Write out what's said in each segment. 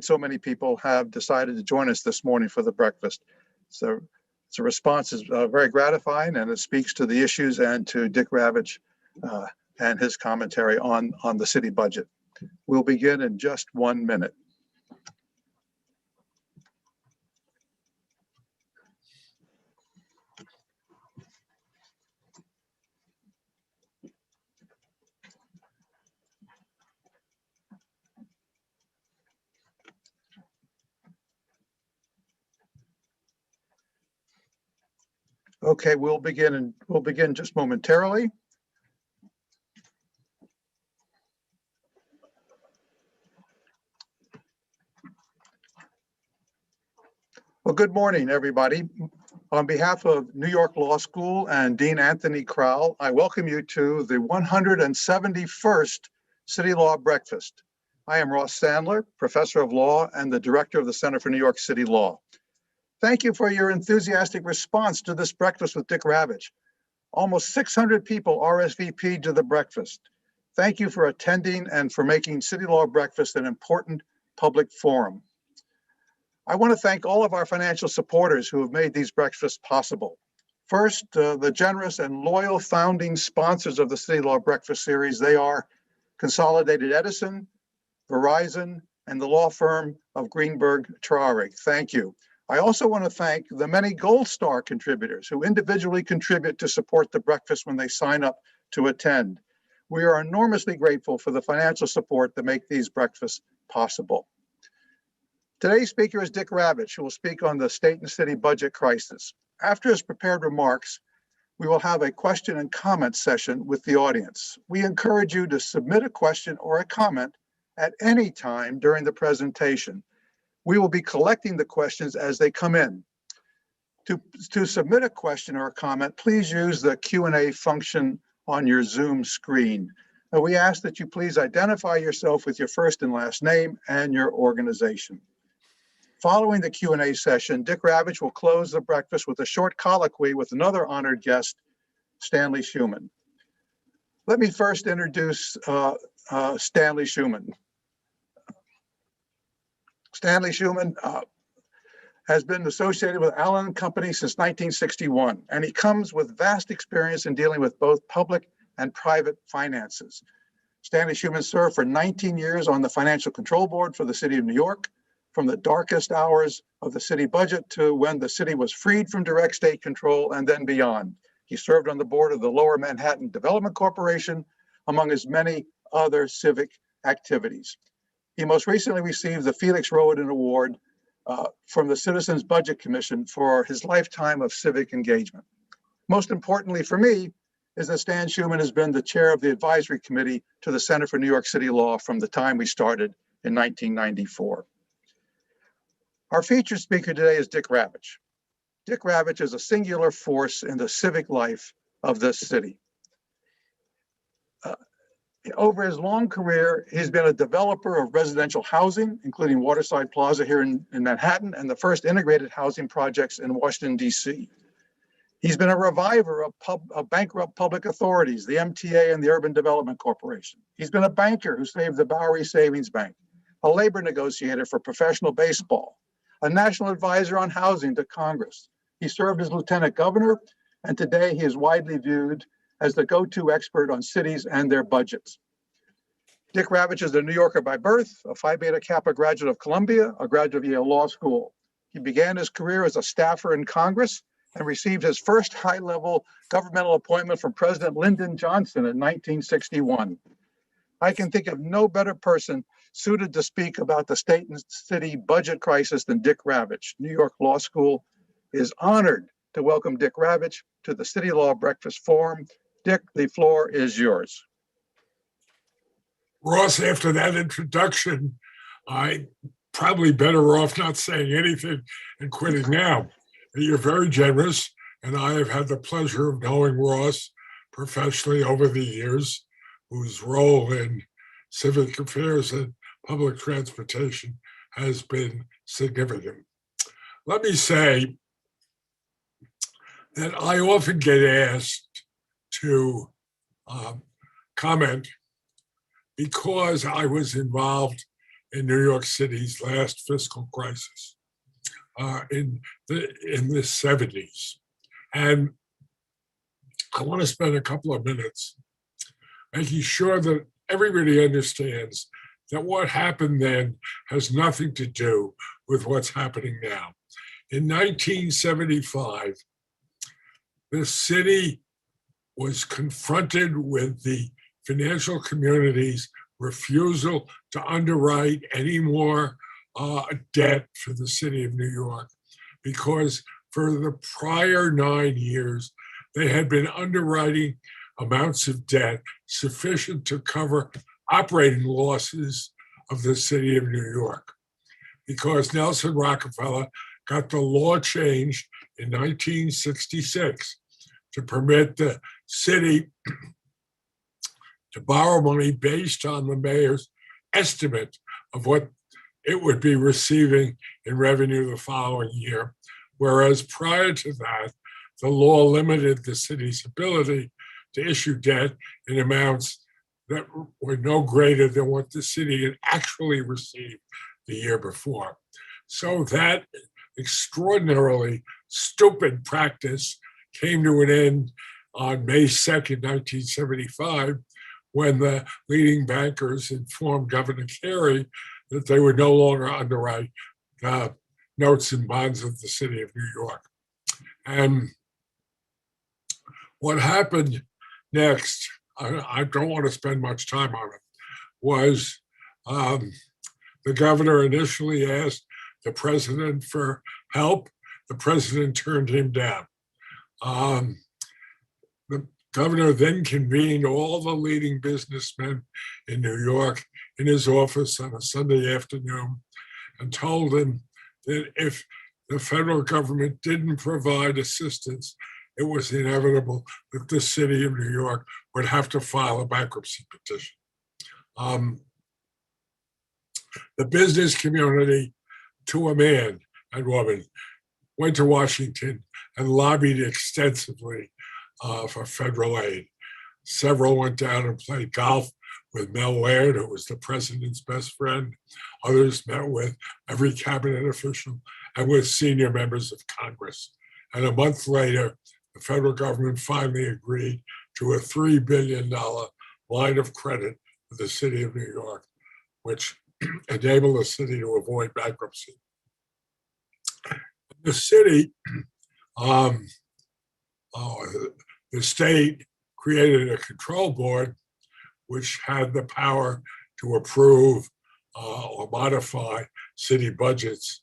so many people have decided to join us this morning for the breakfast. So the response is very gratifying, and it speaks to the issues and to Dick Ravitch and his commentary on the city budget. We'll begin in just 1 minute. Okay, we'll begin just momentarily. Well, good morning, everybody. On behalf of New York Law School and Dean Anthony Crowell, I welcome you to the 171st CityLaw Breakfast. I am Ross Sandler, Professor of Law and the Director of the Center for New York City Law. Thank you for your enthusiastic response to this breakfast with Dick Ravitch. Almost 600 people RSVP'd to the breakfast. Thank you for attending and for making CityLaw Breakfast an important public forum. I want to thank all of our financial supporters who have made these breakfasts possible. First, the generous and loyal founding sponsors of the CityLaw Breakfast series. They are Consolidated Edison, Verizon, and the law firm of Greenberg Traurig. Thank you. I also want to thank the many Gold Star contributors who individually contribute to support the breakfast when they sign up to attend. We are enormously grateful for the financial support that make these breakfasts possible. Today's speaker is Dick Ravitch, who will speak on the state and city budget crisis. After his prepared remarks, we will have a question and comment session with the audience. We encourage you to submit a question or a comment at any time during the presentation. We will be collecting the questions as they come in. To submit a question or a comment, please use the Q&A function on your Zoom screen. We ask that you please identify yourself with your first and last name and your organization. Following the Q&A session, Dick Ravitch will close the breakfast with a short colloquy with another honored guest, Stanley Schuman. Let me first introduce Stanley Schuman. Stanley Schuman has been associated with Allen & Company since 1961, and he comes with vast experience in dealing with both public and private finances. Stanley Schuman served for 19 years on the Financial Control Board for the City of New York, from the darkest hours of the city budget to when the city was freed from direct state control and then beyond. He served on the board of the Lower Manhattan Development Corporation, among his many other civic activities. He most recently received the Felix Roden Award from the Citizens Budget Commission for his lifetime of civic engagement. Most importantly for me is that Stan Schuman has been the chair of the advisory committee to the Center for New York City Law from the time we started in 1994. Our featured speaker today is Dick Ravitch. Dick Ravitch is a singular force in the civic life of this city. Over his long career, he's been a developer of residential housing, including Waterside Plaza here in Manhattan and the first integrated housing projects in Washington, D.C. He's been a reviver of bankrupt public authorities, the MTA and the Urban Development Corporation. He's been a banker who saved the Bowery Savings Bank, a labor negotiator for professional baseball, a national advisor on housing to Congress. He served as lieutenant governor, and today he is widely viewed as the go-to expert on cities and their budgets. Dick Ravitch is a New Yorker by birth, a Phi Beta Kappa graduate of Columbia, a graduate of Yale Law School. He began his career as a staffer in Congress and received his first high-level governmental appointment from President Lyndon Johnson in 1961. I can think of no better person suited to speak about the state and city budget crisis than Dick Ravitch. New York Law School is honored to welcome Dick Ravitch to the City Law Breakfast Forum. Dick, the floor is yours. Ross, after that introduction, I probably better off not saying anything and quitting now. You're very generous, and I have had the pleasure of knowing Ross professionally over the years, whose role in civic affairs and public transportation has been significant. Let me say that I often get asked to comment because I was involved in New York City's last fiscal crisis in the 70s. And I want to spend a couple of minutes making sure that everybody understands that what happened then has nothing to do with what's happening now. In 1975, the city was confronted with the financial community's refusal to underwrite any more debt for the city of New York, because for the prior 9 years, they had been underwriting amounts of debt sufficient to cover operating losses of the city of New York. Because Nelson Rockefeller got the law changed in 1966 to permit the city to borrow money based on the mayor's estimate of what it would be receiving in revenue the following year. Whereas prior to that, the law limited the city's ability to issue debt in amounts that were no greater than what the city had actually received the year before. So that extraordinarily stupid practice came to an end on May 2nd, 1975, when the leading bankers informed Governor Carey that they would no longer underwrite notes and bonds of the city of New York. And what happened next, I don't want to spend much time on it, was the governor initially asked the president for help. The president turned him down. The governor then convened all the leading businessmen in New York in his office on a Sunday afternoon and told them that if the federal government didn't provide assistance, it was inevitable that the city of New York would have to file a bankruptcy petition. The business community, to a man and woman, went to Washington and lobbied extensively for federal aid. Several went down and played golf with Mel Laird, who was the president's best friend. Others met with every cabinet official and with senior members of Congress. And a month later, the federal government finally agreed to a $3 billion line of credit for the city of New York, which enabled the city to avoid bankruptcy. The city, the state created a control board which had the power to approve or modify city budgets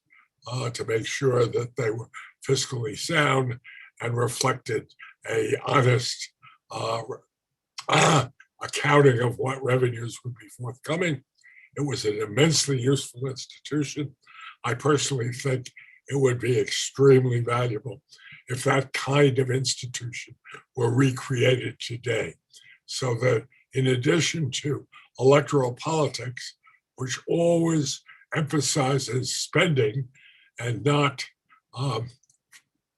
to make sure that they were fiscally sound and reflected a honest accounting of what revenues would be forthcoming. It was an immensely useful institution. I personally think it would be extremely valuable if that kind of institution were recreated today, so that in addition to electoral politics, which always emphasizes spending and not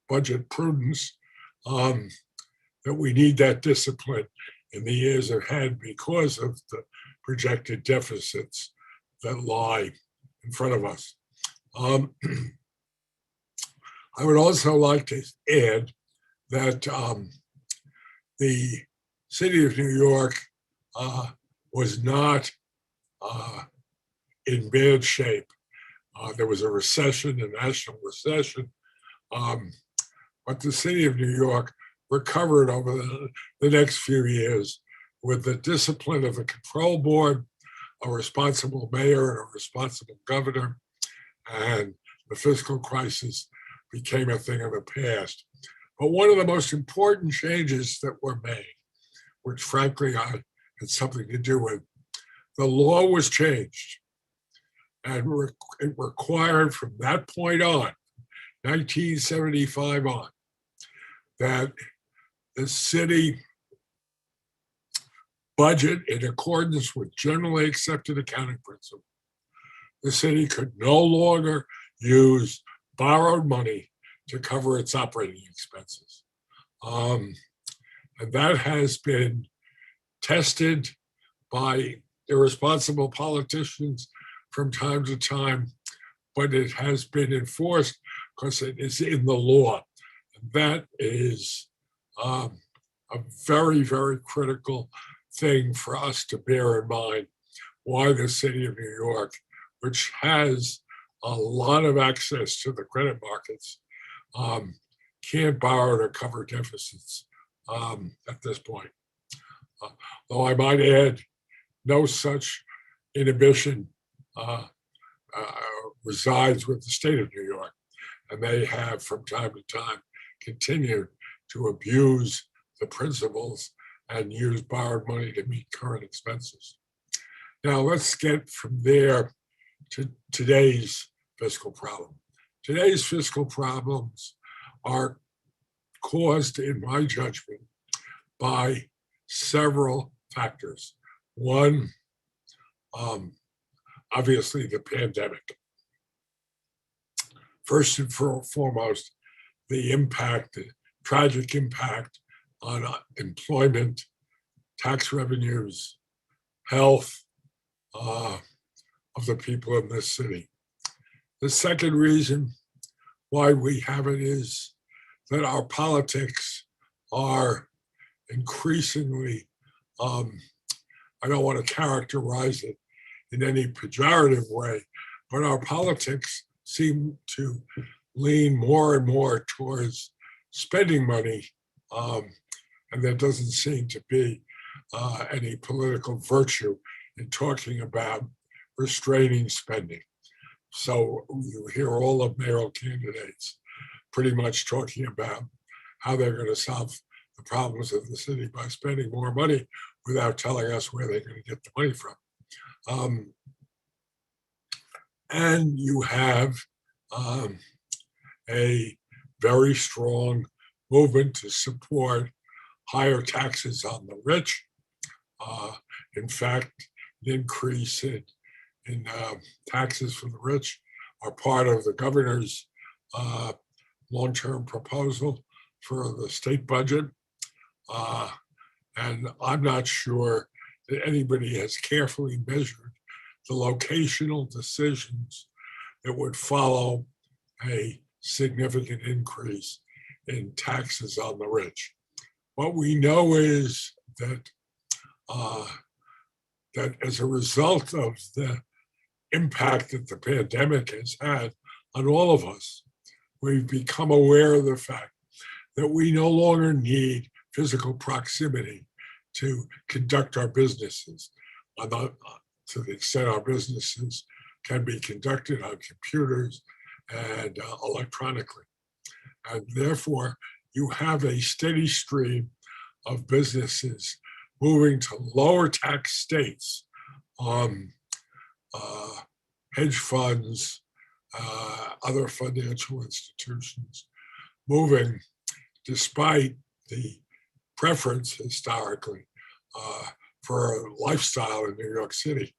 budget prudence, that we need that discipline in the years ahead because of the projected deficits that lie in front of us. I would also like to add that the city of New York was not in bad shape. There was a recession, a national recession, but the city of New York recovered over the next few years with the discipline of a control board, a responsible mayor, and a responsible governor, and the fiscal crisis became a thing of the past. But one of the most important changes that were made, which frankly I had something to do with, the law was changed. And it required from that point on, 1975 on, that the city budget in accordance with generally accepted accounting principles. The city could no longer use borrowed money to cover its operating expenses. And that has been tested by irresponsible politicians from time to time, but it has been enforced because it is in the law. And that is a very, very critical thing for us to bear in mind, why the city of New York, which has a lot of access to the credit markets, can't borrow to cover deficits at this point. Though I might add, no such inhibition resides with the state of New York, and they have from time to time continued to abuse the principles and use borrowed money to meet current expenses. Now let's get from there to today's fiscal problem. Today's fiscal problems are caused, in my judgment, by several factors. One, obviously the pandemic. First and foremost, the impact, the tragic impact on employment, tax revenues, health of the people in this city. The second reason why we have it is that our politics are increasingly, I don't want to characterize it in any pejorative way, but our politics seem to lean more and more towards spending money, and there doesn't seem to be any political virtue in talking about restraining spending. So you hear all of mayoral candidates pretty much talking about how they're going to solve the problems of the city by spending more money without telling us where they're going to get the money from. And you have a very strong movement to support higher taxes on the rich. In fact, an increase in taxes for the rich are part of the governor's long-term proposal for the state budget. And I'm not sure that anybody has carefully measured the locational decisions that would follow a significant increase in taxes on the rich. What we know is that that as a result of the impact that the pandemic has had on all of us, we've become aware of the fact that we no longer need physical proximity to conduct our businesses, to the extent our businesses can be conducted on computers and electronically. And therefore, you have a steady stream of businesses moving to lower tax states, hedge funds, other financial institutions, moving despite the preference historically for a lifestyle in New York City.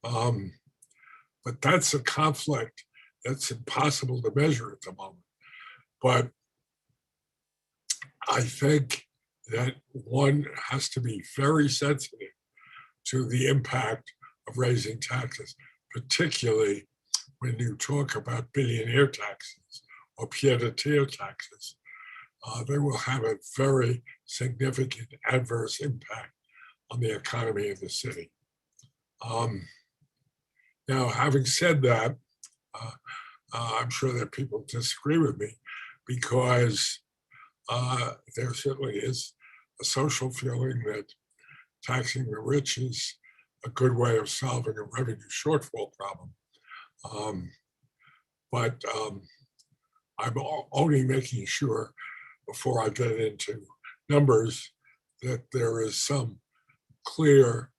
But that's a conflict that's impossible to measure at the moment. But I think that one has to be very sensitive to the impact of raising taxes, particularly when you talk about billionaire taxes or pied-à-terre taxes. They will have a very significant adverse impact on the economy of the city. Now, having said that, I'm sure that people disagree with me because there certainly is a social feeling that taxing the rich is a good way of solving a revenue shortfall problem. But I'm only making sure before I get into numbers that there is some clear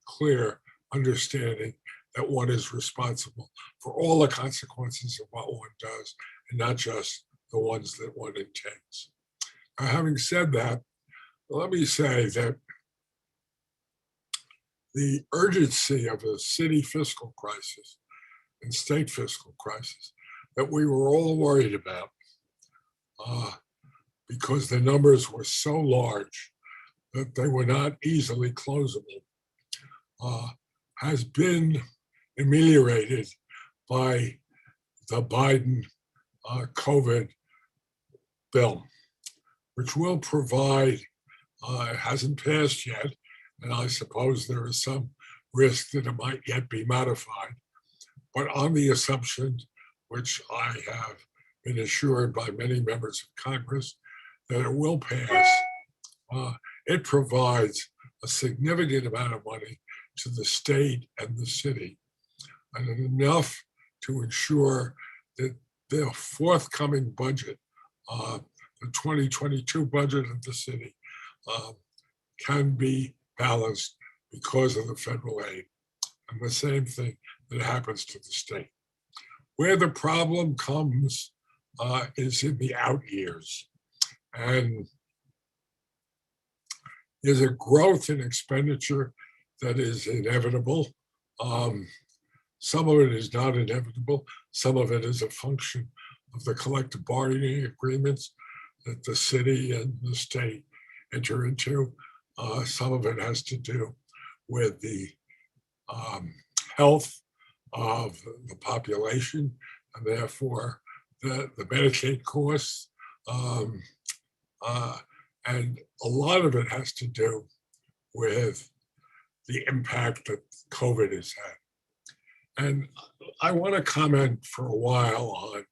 understanding that one is responsible for all the consequences of what one does and not just the ones that one intends. Now, having said that, let me say that the urgency of a city fiscal crisis and state fiscal crisis that we were all worried about because the numbers were so large that they were not easily closable, has been ameliorated by the Biden COVID bill, which will provide, it hasn't passed yet, and I suppose there is some risk that it might yet be modified, but on the assumption, which I have been assured by many members of Congress, that it will pass, it provides a significant amount of money to the state and the city, and enough to ensure that the forthcoming budget, the 2022 budget of the city, can be balanced because of the federal aid. And the same thing that happens to the state. Where the problem comes is in the out years. And there's a growth in expenditure that is inevitable. Some of it is not inevitable. Some of it is a function of the collective bargaining agreements that the city and the state enter into. Some of it has to do with the health of the population, and therefore the Medicaid costs. And a lot of it has to do with the impact that COVID has had. And I want to comment for a while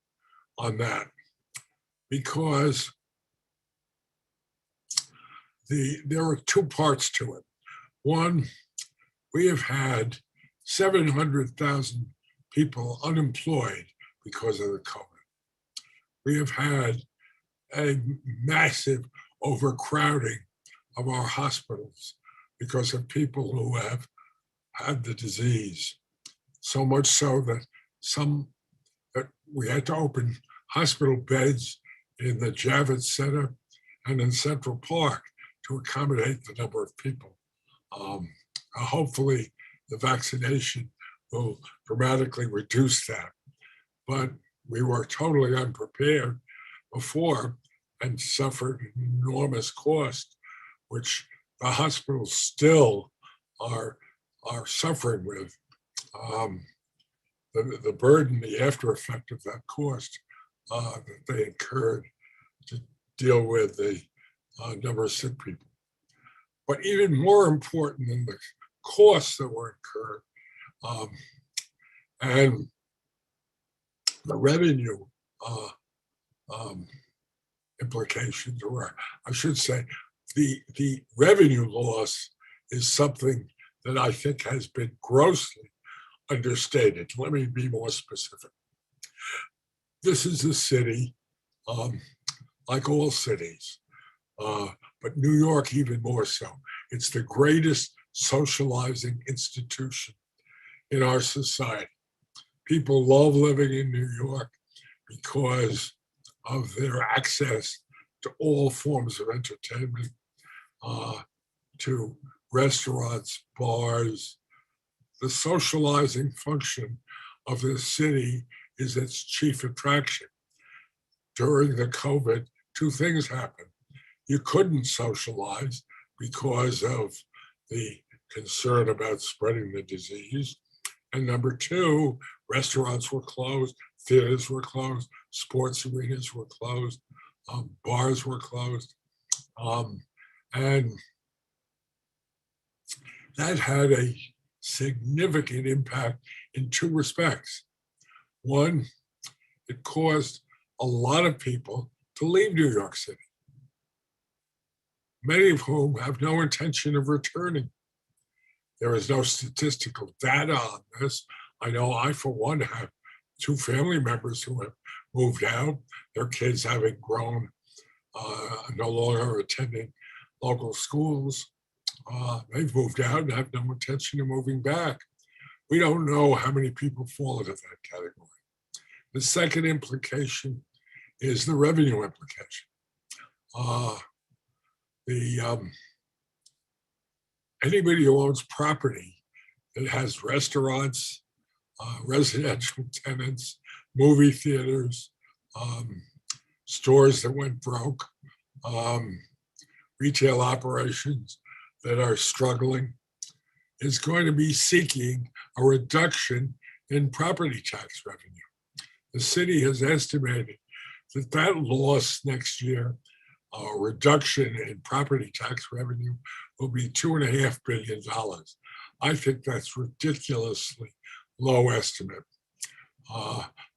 on that, because there are two parts to it. One, we have had 700,000 people unemployed because of the COVID. We have had a massive overcrowding of our hospitals because of people who have had the disease. So much so that we had to open hospital beds in the Javits Center and in Central Park to accommodate the number of people. Hopefully, the vaccination will dramatically reduce that. But we were totally unprepared before and suffered enormous cost, which the hospitals still are suffering with. The burden, the after effect of that cost that they incurred to deal with the number of sick people. But even more important than the costs that were incurred and the revenue implications, or I should say, the revenue loss is something that I think has been grossly understated. Let me be more specific. This is a city, like all cities, but New York even more so. It's the greatest socializing institution in our society. People love living in New York because of their access to all forms of entertainment, to restaurants, bars. The socializing function of the city is its chief attraction. During the COVID, two things happened. You couldn't socialize because of the concern about spreading the disease. And number two, restaurants were closed, theaters were closed, sports arenas were closed, bars were closed. And that had a significant impact in two respects. One, it caused a lot of people to leave New York City, many of whom have no intention of returning. There is no statistical data on this. I know I, for one, have two family members who have moved out, their kids having grown, no longer attending local schools. They've moved out and have no intention of moving back. We don't know how many people fall into that category. The second implication is the revenue implication. Anybody who owns property that has restaurants, residential tenants, movie theaters, stores that went broke, retail operations that are struggling, is going to be seeking a reduction in property tax revenue. The city has estimated that that loss next year, a reduction in property tax revenue, will be $2.5 billion. I think that's ridiculously low estimate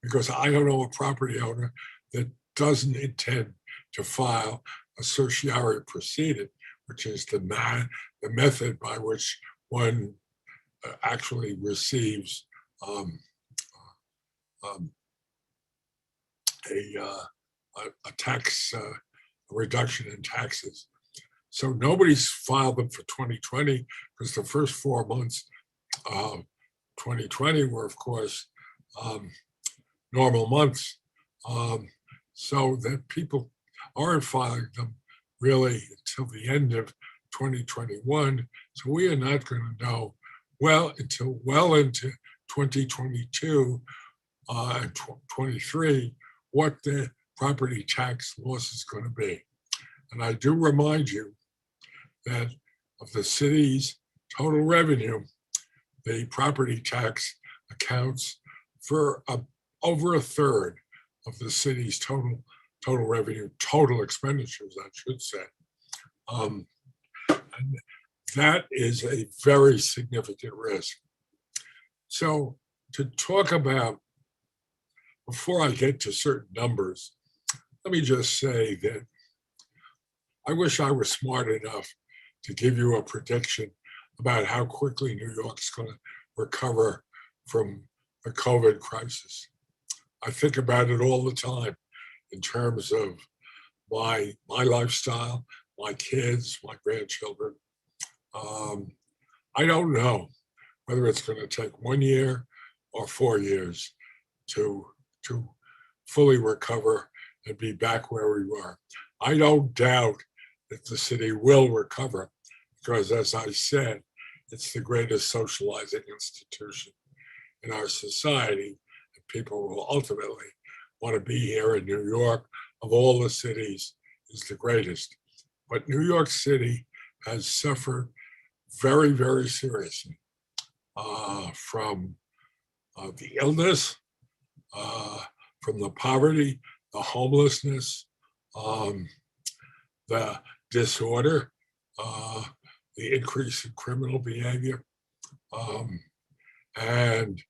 because I don't know a property owner that doesn't intend to file a certiorari proceeding, which is the method by which one actually receives a tax reduction in taxes. So nobody's filed them for 2020 because the first 4 months of 2020 were, of course, normal months. So that people aren't filing them really until the end of 2021. So we are not going to know until well into 2022 and 23 what the property tax loss is going to be. And I do remind you that of the city's total revenue, the property tax accounts for over a third of the city's total revenue, total expenditures, I should say. And that is a very significant risk. So to talk about, before I get to certain numbers, let me just say that I wish I was smart enough to give you a prediction about how quickly New York's going to recover from the COVID crisis. I think about it all the time in terms of my lifestyle, my kids, my grandchildren. I don't know whether it's going to take 1 year or 4 years to fully recover and be back where we were. I don't doubt that the city will recover because, as I said, it's the greatest socializing institution in our society. And people will ultimately want to be here in New York. Of all the cities, is the greatest. But New York City has suffered very, very seriously from the illness, from the poverty, the homelessness, the disorder, the increase in criminal behavior, and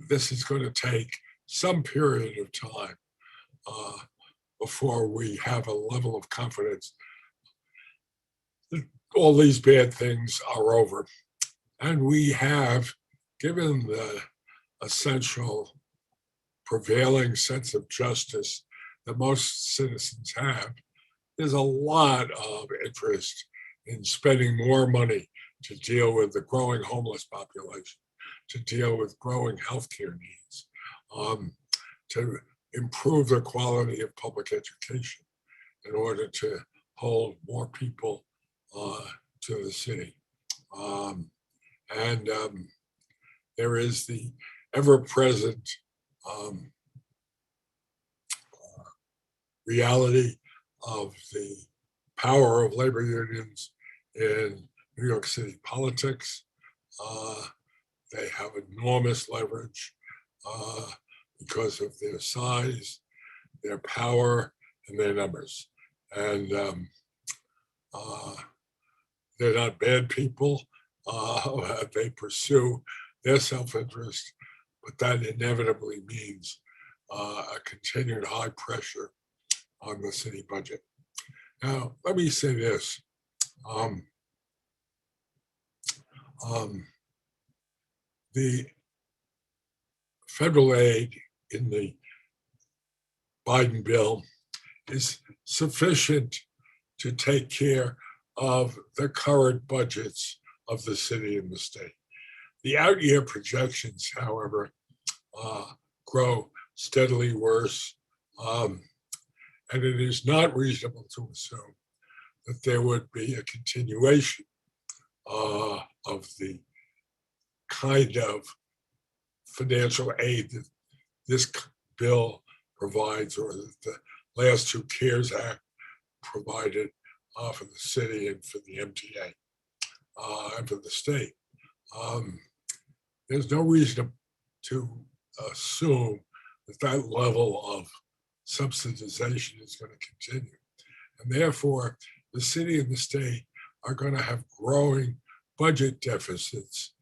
this is going to take some period of time before we have a level of confidence that all these bad things are over. And we have, given the essential prevailing sense of justice that most citizens have, there's a lot of interest in spending more money to deal with the growing homeless population, to deal with growing healthcare needs, to improve the quality of public education in order to hold more people to the city. And there is the ever-present reality of the power of labor unions in New York City politics. They have enormous leverage because of their size, their power, and their numbers. And they're not bad people. They pursue their self-interest, but that inevitably means a continued high pressure on the city budget. Now, let me say this. The federal aid in the Biden bill is sufficient to take care of the current budgets of the city and the state. The out-year projections, however, grow steadily worse, and it is not reasonable to assume that there would be a continuation of the kind of financial aid that this bill provides, or that the last two CARES Act provided for the city and for the MTA and for the state. there's no reason to assume that that level of subsidization is going to continue. And therefore, the city and the state are going to have growing budget deficits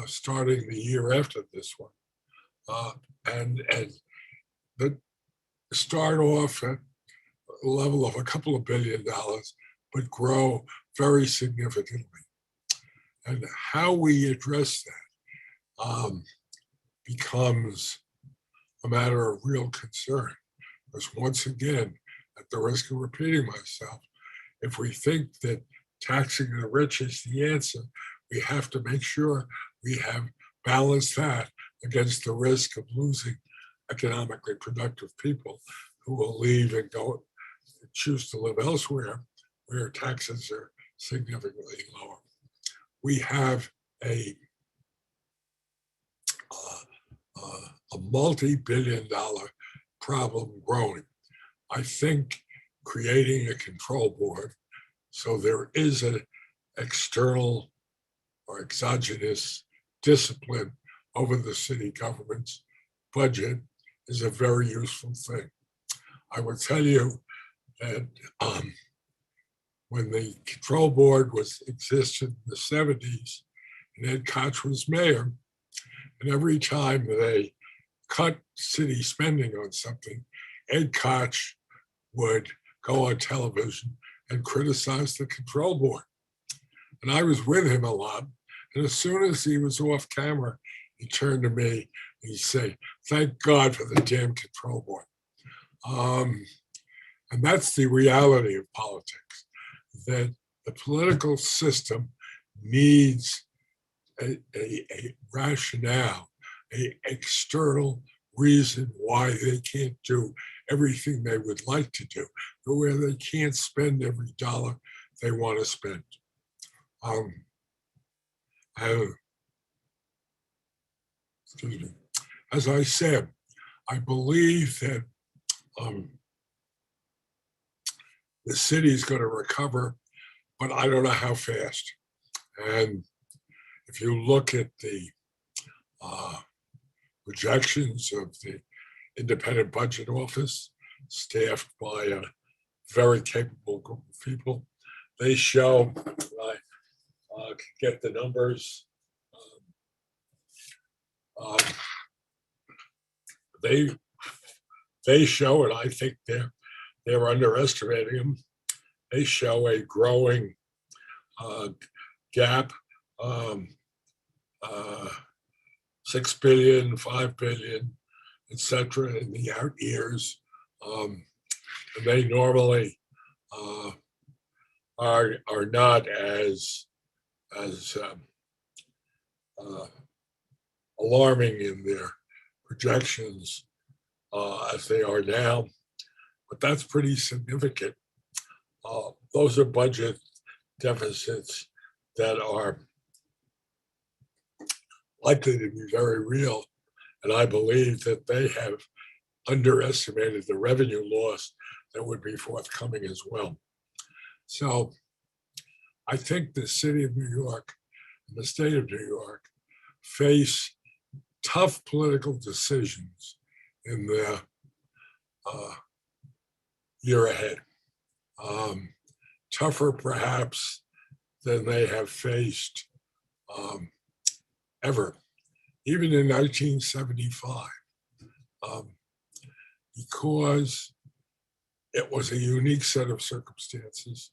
starting the year after this one. And the start off at a level of a couple of $1 billion, but grow very significantly. And how we address that becomes a matter of real concern. Because once again, at the risk of repeating myself, if we think that taxing the rich is the answer, we have to make sure we have balanced that against the risk of losing economically productive people who will leave and go choose to live elsewhere where taxes are significantly lower. We have a multi-billion-dollar problem growing. I think creating a control board so there is an external or exogenous discipline over the city government's budget is a very useful thing. I will tell you that when the control board existed in the 70s and Ed Koch was mayor, and every time they cut city spending on something, Ed Koch would go on television and criticize the control board. And I was with him a lot. And as soon as he was off camera, he turned to me and he'd say, "Thank God for the damn control board." And that's the reality of politics, that the political system needs a rationale, an external reason why they can't do everything they would like to do, but where they can't spend every dollar they want to spend. Excuse me. As I said, I believe that the city is going to recover, but I don't know how fast. And if you look at the projections of the Independent Budget Office, staffed by a very capable group of people, they show, I can get the numbers, they show, and I think they're underestimating them. They show a growing gap, 6 billion, 5 billion, etc. in the out years. And they normally are not as alarming in their projections as they are now, but that's pretty significant. Those are budget deficits that are likely to be very real, and I believe that they have underestimated the revenue loss that would be forthcoming as well. So I think the city of New York and the state of New York face tough political decisions in the year ahead. Tougher perhaps than they have faced ever, even in 1975, because it was a unique set of circumstances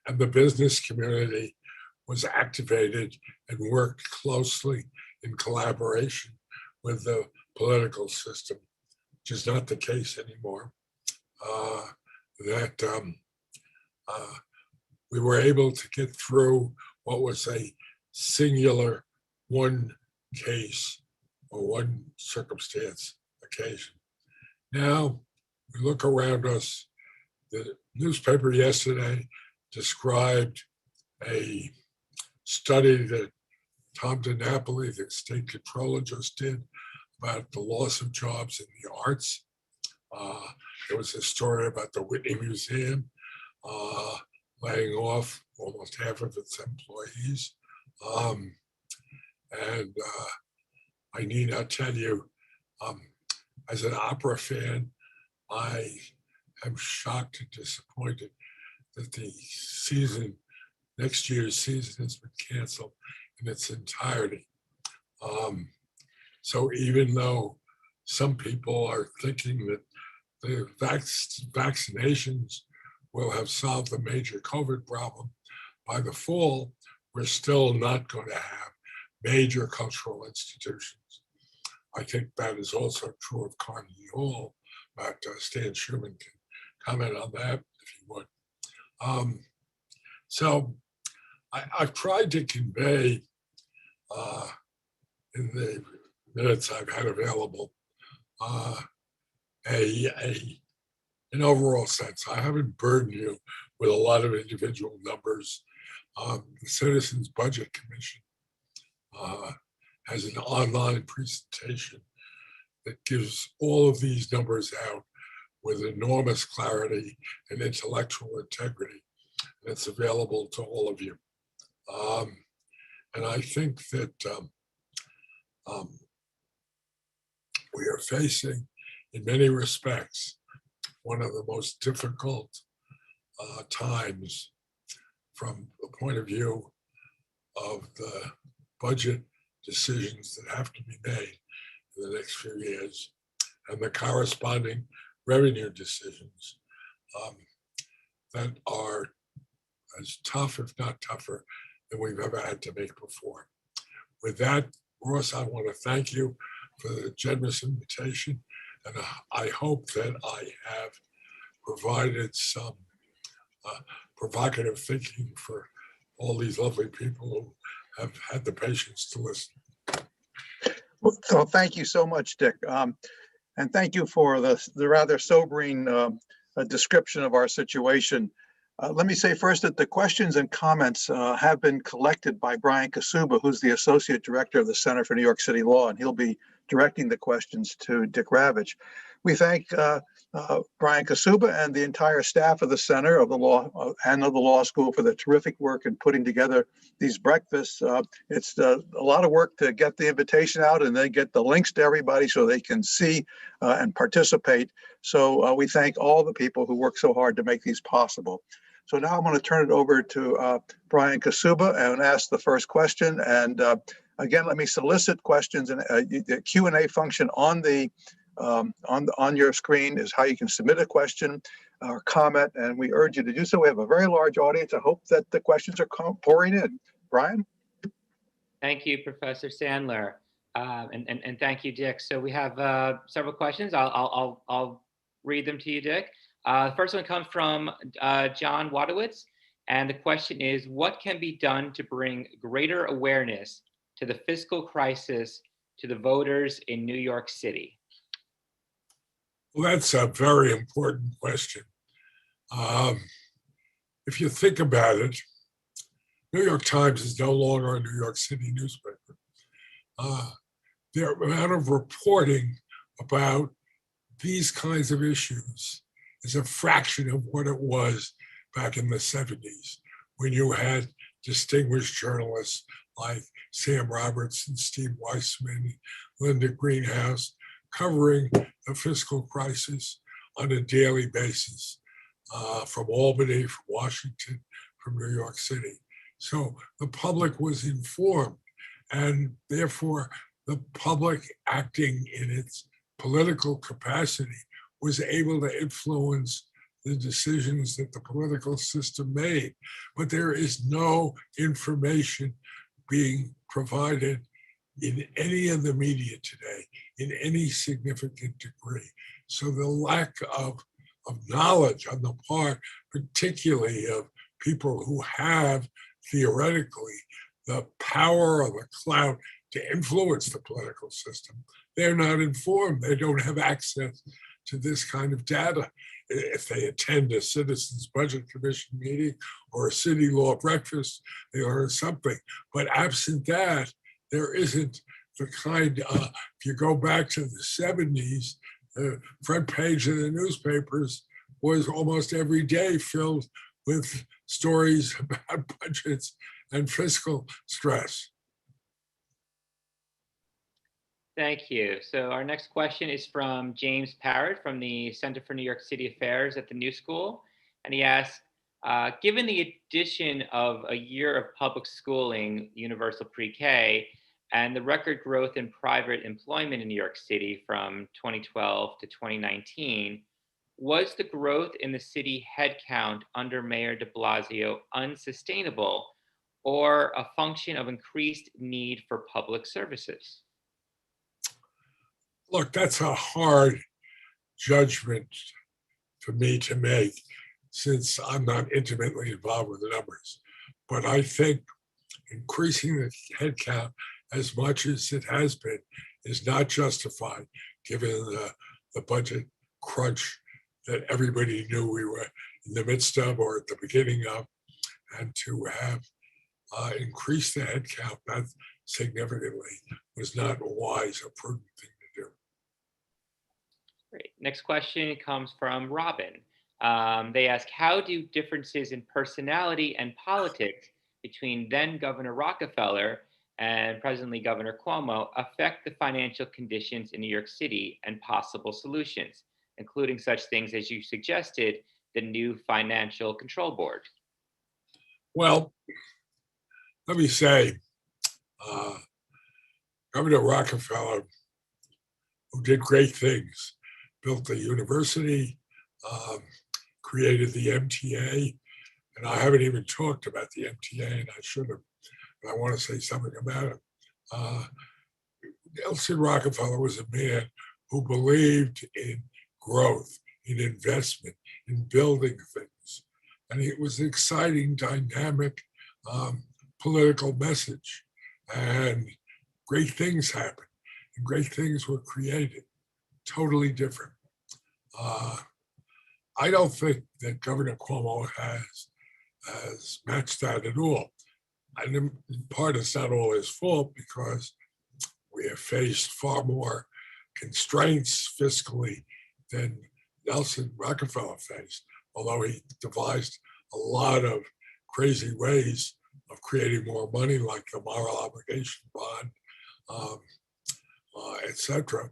and the business community was activated and worked closely in collaboration with the political system, which is not the case anymore. We were able to get through what was a singular one case or one circumstance occasion. Now we look around us. The newspaper yesterday described a study that Tom DiNapoli, the state controller, just did about the loss of jobs in the arts. There was a story about the Whitney Museum laying off almost half of its employees. And I need not tell you, as an opera fan, I am shocked and disappointed that the season, next year's season, has been canceled in its entirety. So even though some people are thinking that the vaccinations will have solved the major COVID problem by the fall, we're still not going to have major cultural institutions. I think that is also true of Carnegie Hall, but Stan Schuman can comment on that if he would. So I've tried to convey in the minutes I've had available an overall sense. I haven't burdened you with a lot of individual numbers. The Citizens Budget Commission has an online presentation that gives all of these numbers out with enormous clarity and intellectual integrity. And it's available to all of you. And I think that we are facing, in many respects, one of the most difficult times from the point of view of the budget decisions that have to be made in the next few years and the corresponding revenue decisions that are as tough, if not tougher, than we've ever had to make before. With that, Ross, I want to thank you for the generous invitation, and I hope that I have provided some provocative thinking for all these lovely people who have had the patience to listen. Well, thank you so much, Dick. And thank you for the rather sobering description of our situation. Let me say first that the questions and comments have been collected by Brian Kasuba, who's the Associate Director of the Center for New York City Law, and he'll be directing the questions to Dick Ravitch. We thank Brian Kasuba and the entire staff of the Center of the Law and of the Law School for the terrific work in putting together these breakfasts. It's a lot of work to get the invitation out and then get the links to everybody so they can see and participate. So we thank all the people who work so hard to make these possible. So now I'm going to turn it over to Brian Kasuba and ask the first question. And again, let me solicit questions. And the Q&A function on the on your screen is how you can submit a question or comment, and we urge you to do so. We have a very large audience. I hope that the questions are pouring in. Brian? Thank you, Professor Sandler, and thank you, Dick. So we have several questions. I'll read them to you, Dick. The first one comes from John Wadowitz, and the question is, what can be done to bring greater awareness to the fiscal crisis to the voters in New York City? Well, that's a very important question. If you think about it, New York Times is no longer a New York City newspaper. The amount of reporting about these kinds of issues is a fraction of what it was back in the 70s, when you had distinguished journalists like Sam Roberts and Steve Weissman, Linda Greenhouse, covering the fiscal crisis on a daily basis from Albany, from Washington, from New York City. So the public was informed, and therefore the public, acting in its political capacity, was able to influence the decisions that the political system made. But there is no information being provided in any of the media today in any significant degree. So the lack of knowledge on the part, particularly of people who have theoretically the power or the clout to influence the political system, they're not informed. They don't have access to this kind of data. If they attend a Citizens Budget Commission meeting or a CityLaw Breakfast, they learn something. But absent that, there isn't the kind of, if you go back to the 70s, the front page of the newspapers was almost every day filled with stories about budgets and fiscal stress. Thank you. So our next question is from James Parrott from the Center for New York City Affairs at the New School. And he asks, given the addition of a year of public schooling, universal pre-K, and the record growth in private employment in New York City from 2012 to 2019, was the growth in the city headcount under Mayor de Blasio unsustainable or a function of increased need for public services? Look, that's a hard judgment for me to make since I'm not intimately involved with the numbers. But I think increasing the headcount as much as it has been is not justified given the budget crunch that everybody knew we were in the midst of or at the beginning of, and to have increased the headcount that significantly was not a wise or prudent thing to do. Great. Next question comes from Robin. They ask, how do differences in personality and politics between then Governor Rockefeller and presently Governor Cuomo affect the financial conditions in New York City and possible solutions, including such things as you suggested, the new Financial Control Board? Well, let me say, Governor Rockefeller, who did great things, built the university, created the MTA, and I haven't even talked about the MTA, and I should have, but I want to say something about it. Nelson Rockefeller was a man who believed in growth, in investment, in building things. And it was an exciting, dynamic political message. And great things happened, and great things were created, totally different. I don't think that Governor Cuomo has matched that at all. And in part, it's not all his fault because we have faced far more constraints fiscally than Nelson Rockefeller faced, although he devised a lot of crazy ways of creating more money, like the moral obligation bond, et cetera.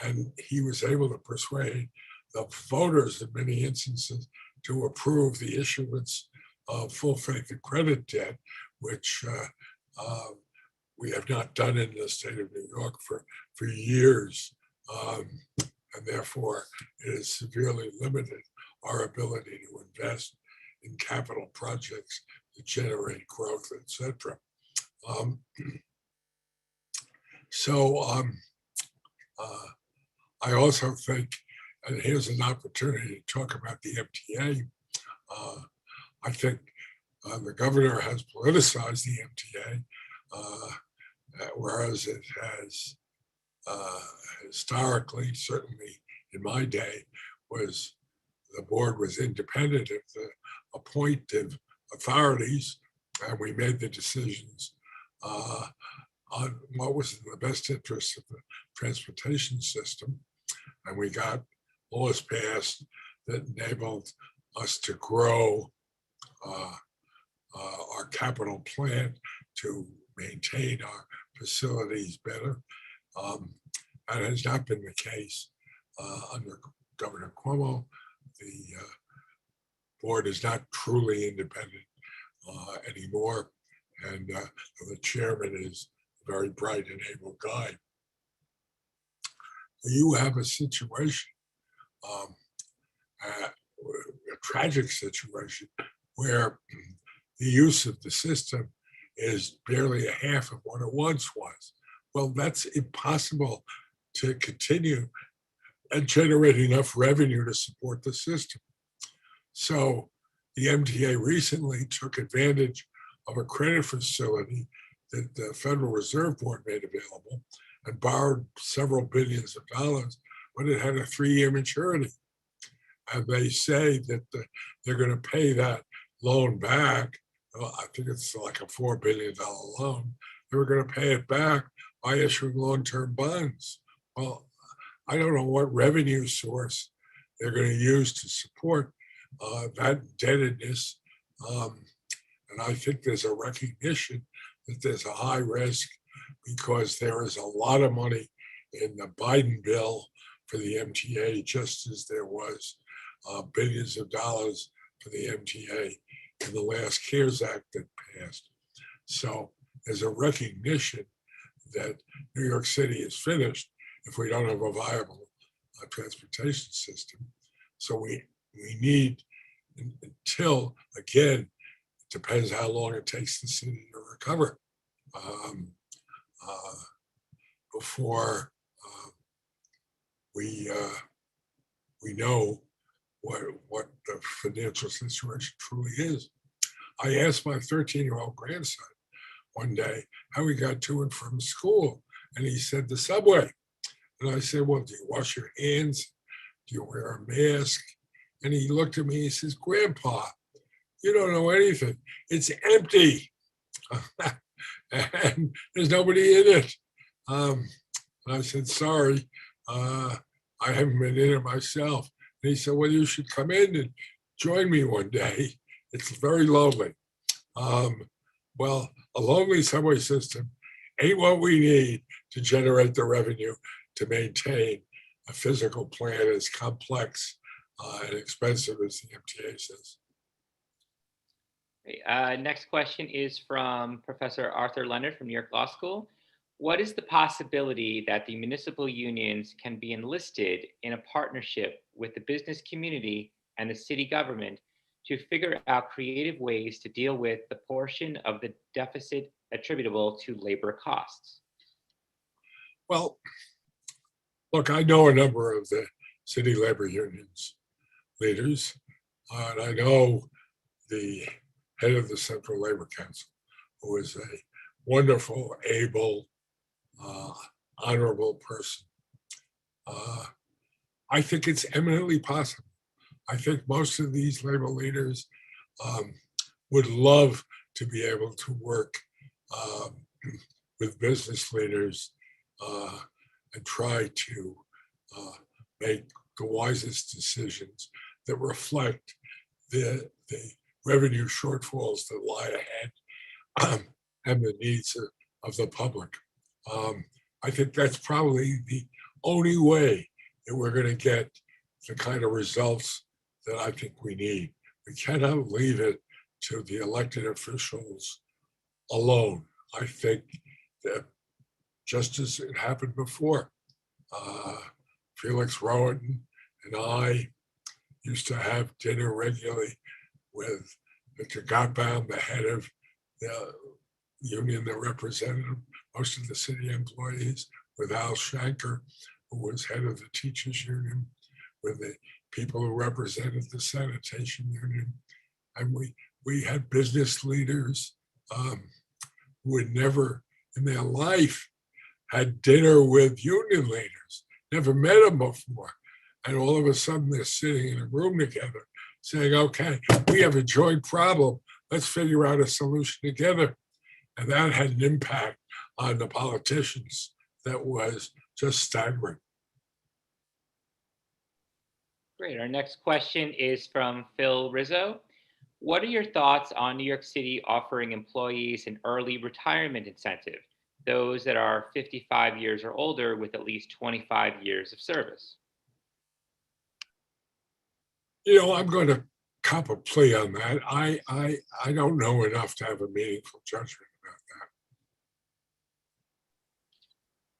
And he was able to persuade the voters in many instances to approve the issuance of full faith and credit debt, which we have not done in the state of New York for years. And therefore, it has severely limited our ability to invest in capital projects to generate growth, et cetera. I also think, and here's an opportunity to talk about the MTA. I think the governor has politicized the MTA, whereas it has historically, certainly in my day, the board was independent of the appointive authorities, and we made the decisions on what was in the best interest of the transportation system. And we got laws passed that enabled us to grow our capital plan to maintain our facilities better. That has not been the case under Governor Cuomo. The board is not truly independent anymore, and the chairman is a very bright and able guy. You have a situation, a tragic situation, where the use of the system is barely a half of what it once was. Well, that's impossible to continue and generate enough revenue to support the system. So the MTA recently took advantage of a credit facility that the Federal Reserve Board made available and borrowed several billions of dollars, but it had a 3-year maturity. And they say that they're going to pay that loan back. Well, I think it's like a $4 billion loan. They were going to pay it back by issuing long-term bonds. Well, I don't know what revenue source they're going to use to support that indebtedness. And I think there's a recognition that there's a high risk because there is a lot of money in the Biden bill for the MTA, just as there was billions of dollars for the MTA in the last CARES Act that passed. So there's a recognition that New York City is finished if we don't have a viable transportation system. So we need, until, again, it depends how long it takes the city to recover before we know what the financial situation truly is. I asked my 13-year-old grandson one day how he got to and from school, and he said the subway. And I said, well, do you wash your hands? Do you wear a mask? And he looked at me, he says, Grandpa, you don't know anything. It's empty. And there's nobody in it. And I said, sorry, I haven't been in it myself. And he said, well, you should come in and join me one day. It's very lonely. Well, a lonely subway system ain't what we need to generate the revenue to maintain a physical plan as complex and expensive as the MTA is. Next question is from Professor Arthur Leonard from New York Law School. What is the possibility that the municipal unions can be enlisted in a partnership with the business community and the city government to figure out creative ways to deal with the portion of the deficit attributable to labor costs? Well, look, I know a number of the city labor unions leaders, and I know the head of the Central Labor Council, who is a wonderful, able, honorable person. I think it's eminently possible. I think most of these labor leaders would love to be able to work with business leaders and try to make the wisest decisions that reflect the revenue shortfalls that lie ahead and the needs of the public. I think that's probably the only way that we're going to get the kind of results that I think we need. We cannot leave it to the elected officials alone. I think that just as it happened before, Felix Rowan and I used to have dinner regularly with Victor Gottbaum, the head of the union that represented most of the city employees, with Al Shanker, who was head of the teachers union, with the people who represented the sanitation union. And we had business leaders who had never in their life had dinner with union leaders, never met them before. And all of a sudden they're sitting in a room together saying, okay, we have a joint problem. Let's figure out a solution together. And that had an impact on the politicians that was just staggering. Great. Our next question is from Phil Rizzo. What are your thoughts on New York City offering employees an early retirement incentive, those that are 55 years or older with at least 25 years of service? You know, I'm going to cop a plea on that. I don't know enough to have a meaningful judgment about that.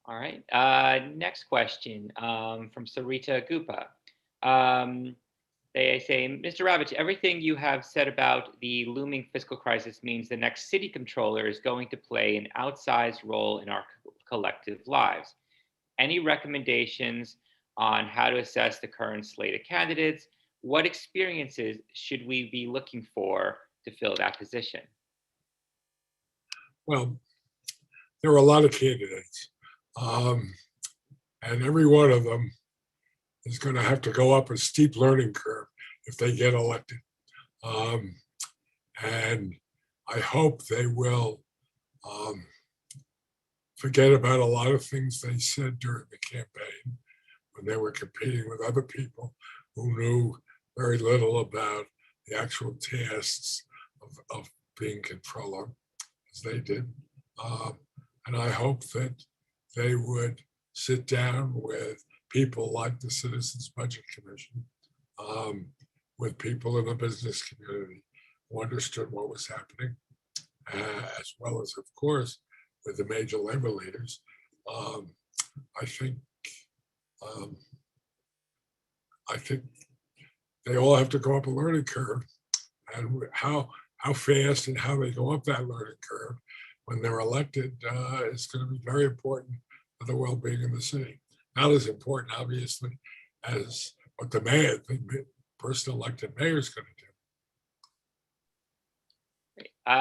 All right. Next question from Sarita Gupa. They say, Mr. Ravitch, everything you have said about the looming fiscal crisis means the next city controller is going to play an outsized role in our collective lives. Any recommendations on how to assess the current slate of candidates? What experiences should we be looking for to fill that position? Well, there are a lot of candidates, and every one of them is going to have to go up a steep learning curve if they get elected. And I hope they will forget about a lot of things they said during the campaign when they were competing with other people who knew very little about the actual tasks of being controller, as they did. And I hope that they would sit down with people like the Citizens Budget Commission, with people in the business community who understood what was happening, as well as, of course, with the major labor leaders. I think they all have to go up a learning curve, and how fast and how they go up that learning curve when they're elected is going to be very important for the well-being of the city. Not as important, obviously, as what the person elected mayor is going to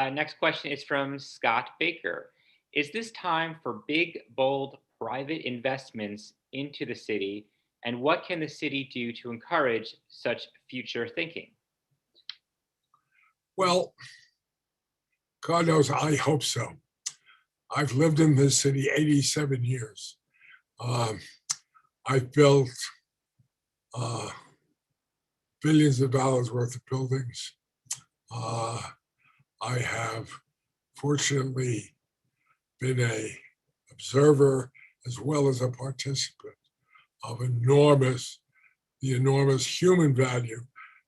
do. Next question is from Scott Baker. Is this time for big, bold private investments into the city? And what can the city do to encourage such future thinking? Well, God knows, I hope so. I've lived in this city 87 years. I've built billions of dollars worth of buildings. I have fortunately been an observer as well as a participant of the enormous human value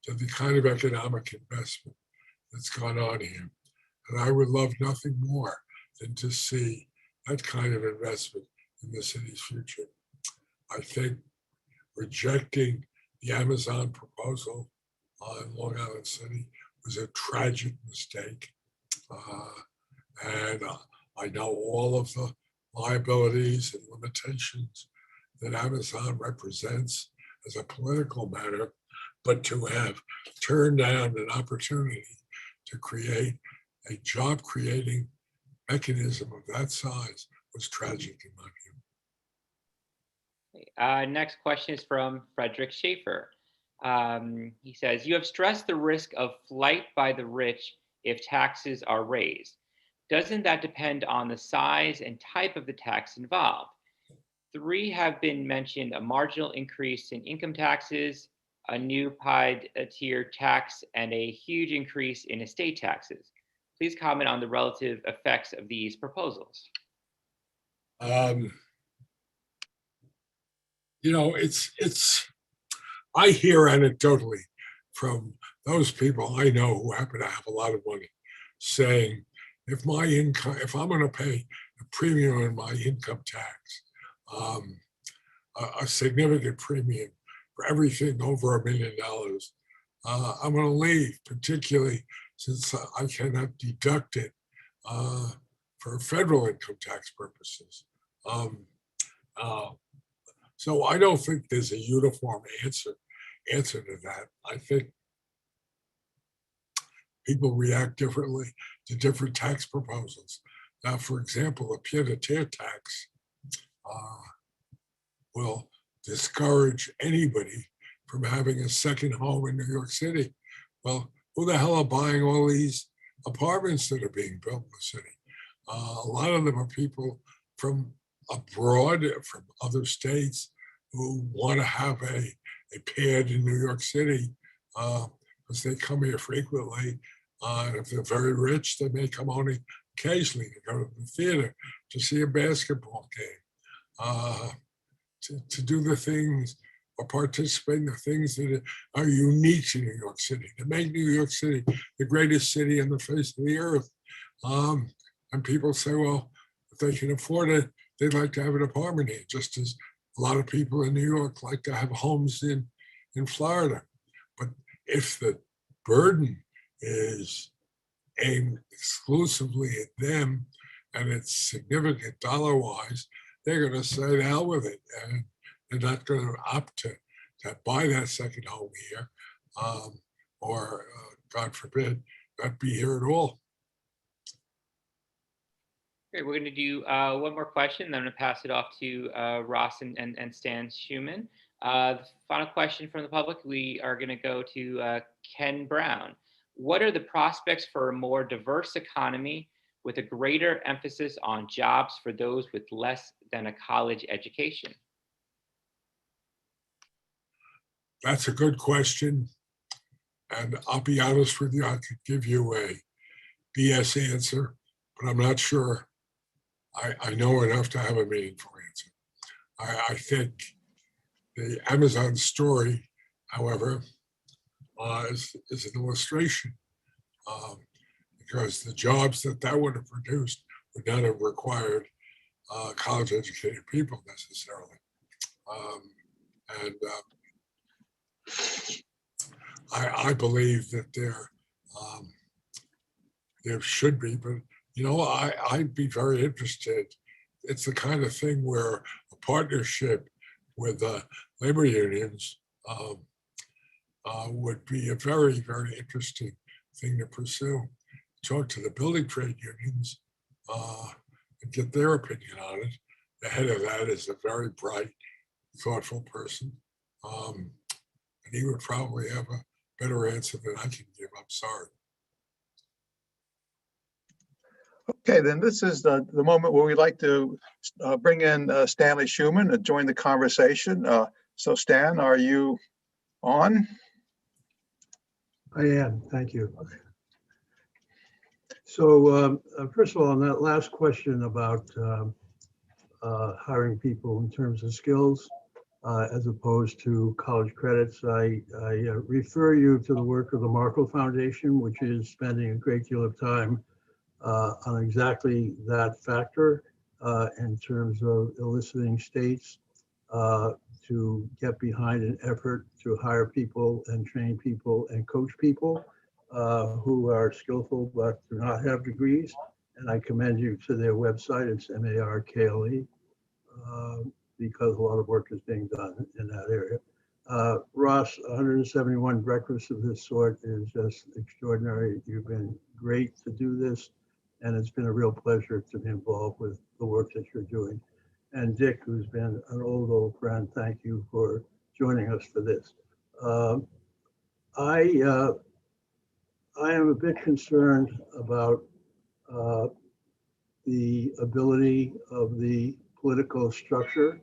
to the kind of economic investment that's gone on here. And I would love nothing more than to see that kind of investment in the city's future. I think rejecting the Amazon proposal in Long Island City was a tragic mistake. And I know all of the liabilities and limitations that Amazon represents as a political matter, but to have turned down an opportunity to create a job-creating mechanism of that size was tragic in my view. Next question is from Frederick Schaefer. He says, you have stressed the risk of flight by the rich if taxes are raised. Doesn't that depend on the size and type of the tax involved? 3 have been mentioned: a marginal increase in income taxes, a new pied tier tax, and a huge increase in estate taxes. Please comment on the relative effects of these proposals. I hear anecdotally from those people I know who happen to have a lot of money saying, if I'm going to pay a premium on my income tax, a significant premium for everything over $1 million, I'm going to leave, particularly since I cannot deduct it for federal income tax purposes. So I don't think there's a uniform answer to that. I think people react differently to different tax proposals. Now, for example, a pied-à-terre tax will discourage anybody from having a second home in New York City. Well, who the hell are buying all these apartments that are being built in the city? A lot of them are people from abroad, from other states, who want to have a pad in New York City because they come here frequently. And if they're very rich, they may come only occasionally to go to the theater, to see a basketball game, to do the things or participate in the things that are unique to New York City, to make New York City the greatest city on the face of the earth. And people say, well, if they can afford it, they'd like to have an apartment here, just as a lot of people in New York like to have homes in Florida. But if the burden is aimed exclusively at them and it's significant dollar-wise, they're going to say to hell with it. And they're not going to opt to buy that second home here or, God forbid, not be here at all. Great. We're going to do one more question, then I'm going to pass it off to Ross and Stan Schuman. The final question from the public, we are going to go to Ken Brown. What are the prospects for a more diverse economy with a greater emphasis on jobs for those with less than a college education? That's a good question. And I'll be honest with you, I could give you a BS answer, but I'm not sure I know enough to have a meaningful I think the Amazon story, however, is an illustration, because the jobs that would have produced would not have required college-educated people necessarily. And I believe that there should be, but I'd be very interested. It's the kind of thing where a partnership with labor unions would be a very, very interesting thing to pursue. Talk to the building trade unions and get their opinion on it. The head of that is a very bright, thoughtful person. And he would probably have a better answer than I can give. I'm sorry. Okay, then this is the moment where we like to bring in Stanley Schuman to join the conversation. So Stan, are you on? I am, thank you. So first of all, on that last question about hiring people in terms of skills as opposed to college credits, I refer you to the work of the Markle Foundation, which is spending a great deal of time on exactly that factor in terms of eliciting states to get behind an effort to hire people and train people and coach people who are skillful but do not have degrees. And I commend you to their website. It's MARKLE, because a lot of work is being done in that area. Ross, 171 breakfasts of this sort is just extraordinary. You've been great to do this, and it's been a real pleasure to be involved with the work that you're doing. And Dick, who's been an old friend, thank you for joining us for this. I am a bit concerned about the ability of the political structure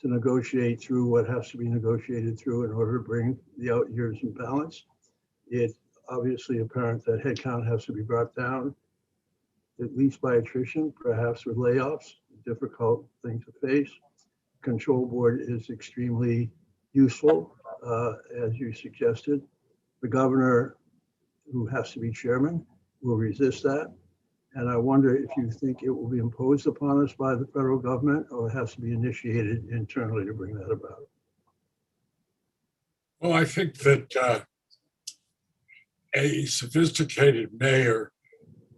to negotiate through what has to be negotiated through in order to bring the out years in balance. It's obviously apparent that headcount has to be brought down, at least by attrition, perhaps with layoffs, a difficult thing to face. Control board is extremely useful, as you suggested. The governor, who has to be chairman, will resist that. And I wonder if you think it will be imposed upon us by the federal government, or it has to be initiated internally to bring that about. Well, I think that a sophisticated mayor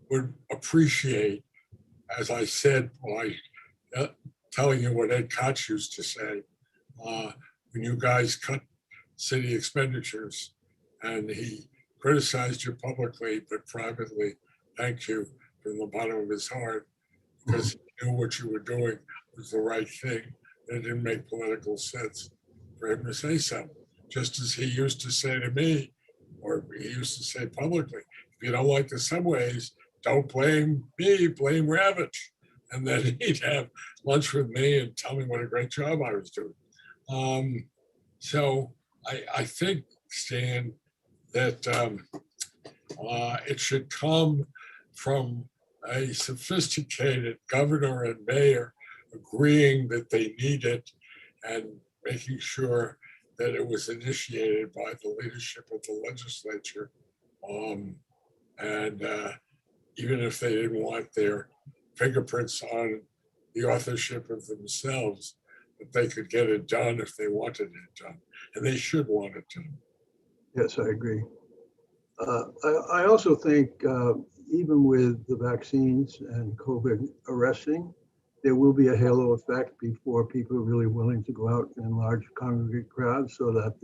would appreciate, as I said, by telling you what Ed Koch used to say, when you guys cut city expenditures, and he criticized you publicly, but privately thanked you from the bottom of his heart, because he knew what you were doing was the right thing. It didn't make political sense for him to say so. Just as he used to say to me, or he used to say publicly, if you don't like the subways, don't blame me, blame Ravitch. And then he'd have lunch with me and tell me what a great job I was doing. So I think, Stan, that it should come from a sophisticated governor and mayor agreeing that they need it and making sure that it was initiated by the leadership of the legislature. And even if they didn't want their fingerprints on the authorship of themselves, that they could get it done if they wanted it done. And they should want it done. Yes, I agree. I also think even with the vaccines and COVID arresting, there will be a halo effect before people are really willing to go out in large congregate crowds, so that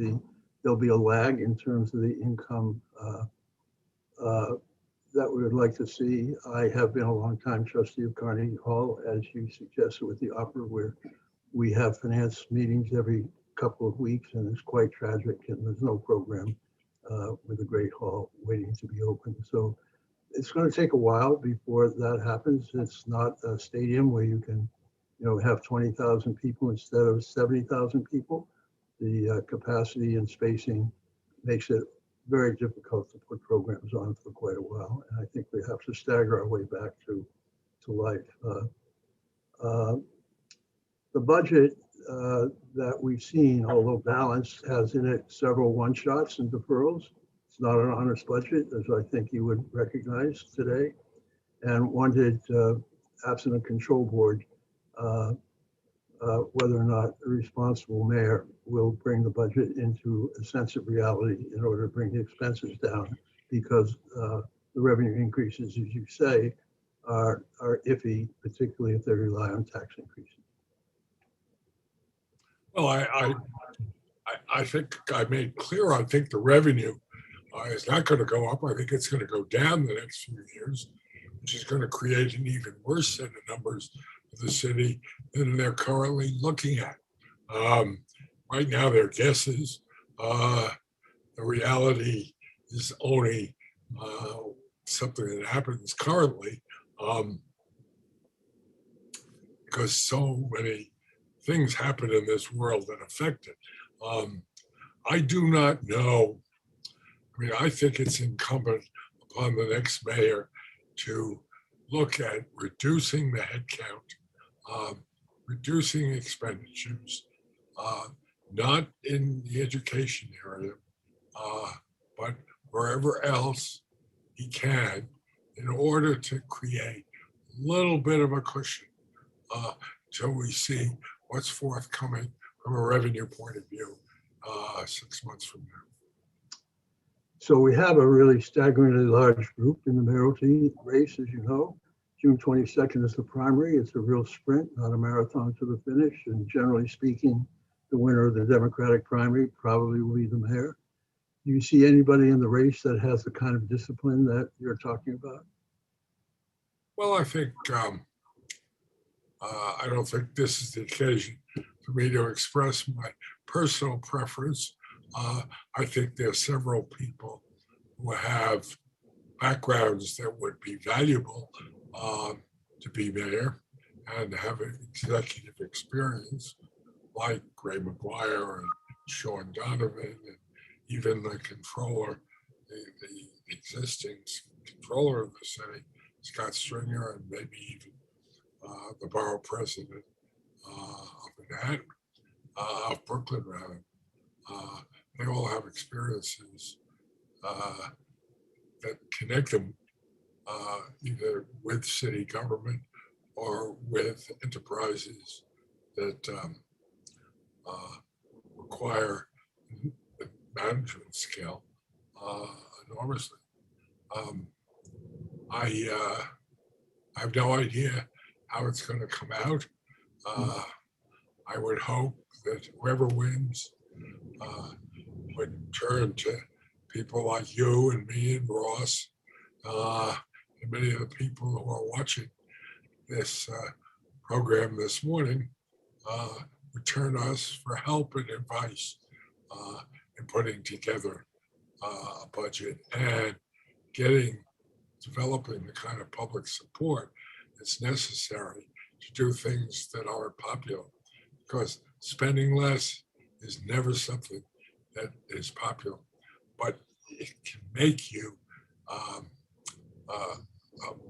there'll be a lag in terms of the income that we would like to see. I have been a long time trustee of Carnegie Hall, as you suggested with the opera, where we have finance meetings every couple of weeks, and it's quite tragic, and there's no program with the Great Hall waiting to be open. So it's going to take a while before that happens. It's not a stadium where you can, have 20,000 people instead of 70,000 people. The capacity and spacing makes it very difficult to put programs on for quite a while. And I think we have to stagger our way back to life. The budget that we've seen, although balanced, has in it several one-shots and deferrals. It's not an honest budget, as I think you would recognize today. And wondered, absent a control board, whether or not a responsible mayor will bring the budget into a sense of reality in order to bring the expenses down, because the revenue increases, as you say, are iffy, particularly if they rely on tax increases. Well, I think I made clear, I think the revenue is not going to go up. I think it's going to go down the next few years, which is going to create an even worse set of numbers for the city than they're currently looking at. Right now, they're guesses. The reality is only something that happens currently, because so many things happen in this world that affect it. I do not know. I mean, I think it's incumbent upon the next mayor to look at reducing the headcount, reducing expenditures, not in the education area, but wherever else he can, in order to create a little bit of a cushion till we see what's forthcoming from a revenue point of view 6 months from now. So we have a really staggeringly large group in the mayoralty race, as you know. June 22nd is the primary. It's a real sprint, not a marathon to the finish. And generally speaking, the winner of the Democratic primary probably will be the mayor. Do you see anybody in the race that has the kind of discipline that you're talking about? Well, I think I don't think this is the occasion for me to express my personal preference. I think there are several people who have backgrounds that would be valuable to be mayor and have an executive experience, like Ray McGuire and Sean Donovan, and even the controller, the existing controller of the city, Scott Stringer, and maybe even the borough president of Brooklyn, rather. They all have experiences that connect them either with city government or with enterprises that require the management skill enormously. I have no idea how it's going to come out. I would hope that whoever wins would turn to people like you and me and Ross and many of the people who are watching this program this morning, would turn us for help and advice in putting together a budget and developing the kind of public support that's necessary to do things that aren't popular, because spending less is never something that is popular, but it can make you,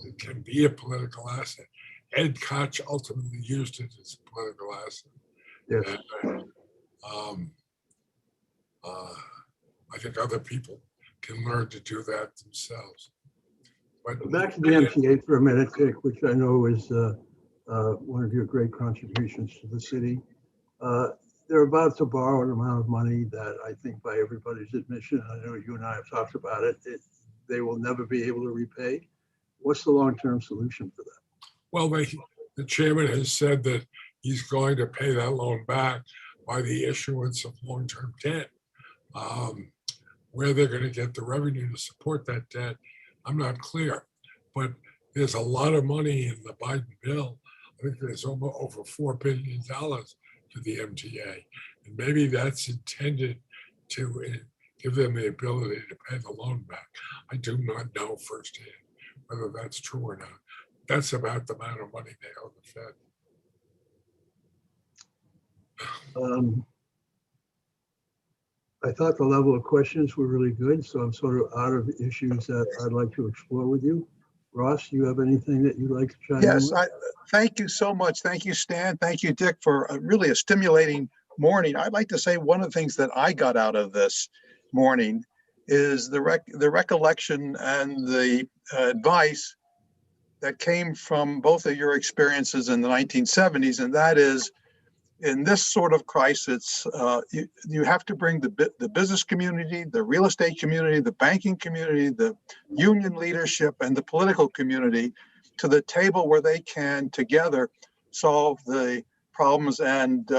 it can be a political asset. Ed Koch ultimately used it as a political asset. Yes. And, I think other people can learn to do that themselves. But Back to the MTA for a minute, Dick, which I know is one of your great contributions to the city. They're about to borrow an amount of money that I think, by everybody's admission, I know you and I have talked about it, they will never be able to repay. What's the long-term solution for that? Well, the chairman has said that he's going to pay that loan back by the issuance of long-term debt. Where they're going to get the revenue to support that debt, I'm not clear. But there's a lot of money in the Biden bill. I think there's over $4 billion to the MTA. And maybe that's intended to give them the ability to pay the loan back. I do not know firsthand whether that's true or not. That's about the amount of money they owe the Fed. I thought the level of questions were really good, so I'm sort of out of issues that I'd like to explore with you. Ross, you have anything that you'd like to chime in Yes, with? thank you so much. Thank you, Stan. Thank you, Dick, for really a stimulating morning. I'd like to say one of the things that I got out of this morning is the recollection and the advice that came from both of your experiences in the 1970s, and that is, in this sort of crisis, you have to bring the business community, the real estate community, the banking community, the union leadership, and the political community to the table where they can together solve the problems and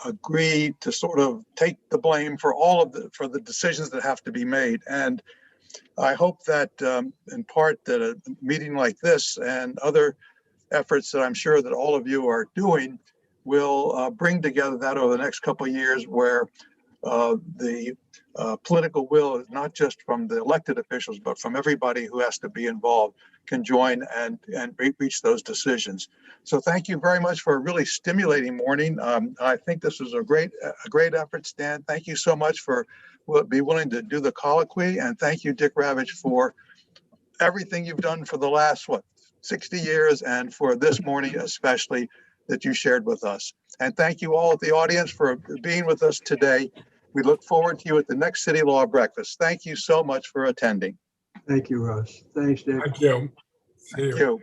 agree to sort of take the blame for for the decisions that have to be made. And I hope that in part that a meeting like this and other efforts that I'm sure that all of you are doing will bring together that over the next couple of years, where the political will is not just from the elected officials, but from everybody who has to be involved can join and reach those decisions. So thank you very much for a really stimulating morning. I think this was a great effort, Stan. Thank you so much for be willing to do the colloquy, and thank you, Dick Ravitch, for everything you've done for the last 60 years, and for this morning especially, that you shared with us. And thank you all at the audience for being with us today. We look forward to you at the next City Law Breakfast. Thank you so much for attending. Thank you, Ross. Thanks, Dick. Thank you. See you. Thank you.